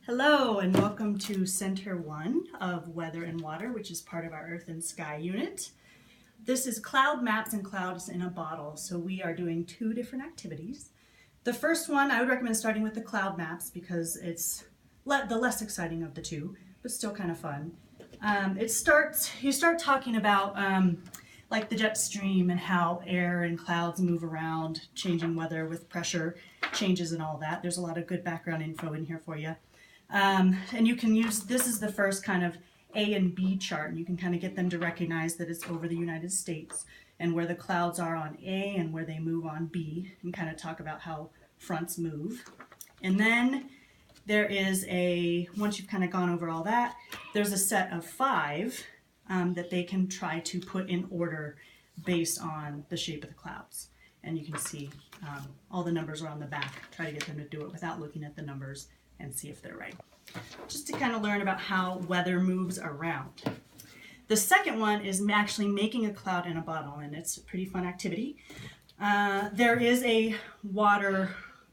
Hello and welcome to Center 1 of Weather and Water, which is part of our Earth and Sky unit. This is Cloud Maps and Clouds in a Bottle, so we are doing two different activities. The first one, I would recommend starting with the cloud maps because it's the less exciting of the two, but still kind of fun. You start talking about like the jet stream and how air and clouds move around, changing weather with pressure changes and all that. There's a lot of good background info in here for you. And you can use, this is the first kind of A and B chart, and you can kind of get them to recognize that it's over the United States and where the clouds are on A and where they move on B, and kind of talk about how fronts move. And then there is once you've kind of gone over all that, there's a set of 5 that they can try to put in order based on the shape of the clouds. And you can see all the numbers are on the back. Try to get them to do it without looking at the numbers and see if they're right. Just to kind of learn about how weather moves around. The second one is actually making a cloud in a bottle, and it's a pretty fun activity. There is a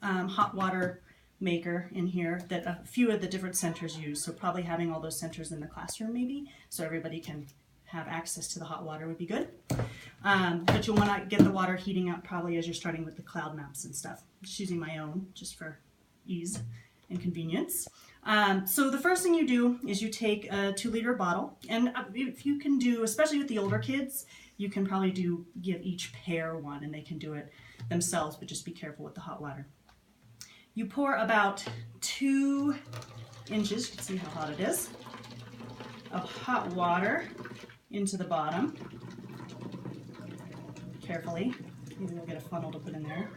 hot water maker in here that a few of the different centers use, so probably having all those centers in the classroom maybe, so everybody can have access to the hot water would be good. But you'll want to get the water heating up probably as you're starting with the cloud maps and stuff. I'm just using my own just for ease and convenience. So the first thing you do is you take a 2-liter bottle, and if you can do, especially with the older kids, you can probably give each pair one and they can do it themselves, but just be careful with the hot water. You pour about 2 inches, you can see how hot it is, of hot water into the bottom, carefully. Maybe we'll get a funnel to put in there.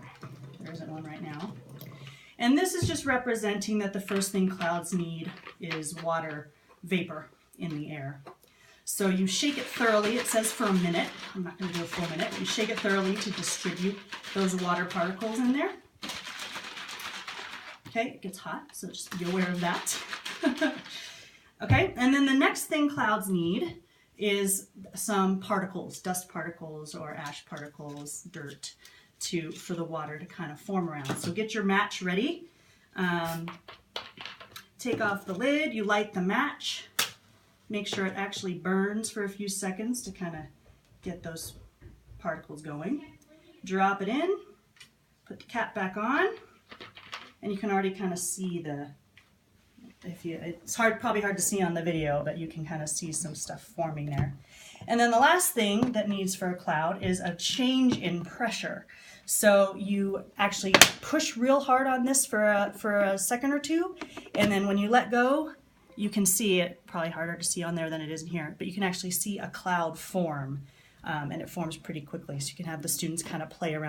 There isn't one right now. And this is just representing that the first thing clouds need is water vapor in the air. So you shake it thoroughly. It says for a minute. I'm not going to do a full minute. You shake it thoroughly to distribute those water particles in there. Okay, it gets hot, so just be aware of that. Okay, and then the next thing clouds need is some particles, dust particles or ash particles, dirt, for the water to kind of form around. So get your match ready. Take off the lid, you light the match, make sure it actually burns for a few seconds to kind of get those particles going. Drop it in, put the cap back on, and you can already kind of see it's probably hard to see on the video, but you can kind of see some stuff forming there. And then the last thing that needs for a cloud is a change in pressure. So you actually push real hard on this for a second or two, and then when you let go, you can see it, probably harder to see on there than it is in here, but you can actually see a cloud form, and it forms pretty quickly, so you can have the students kind of play around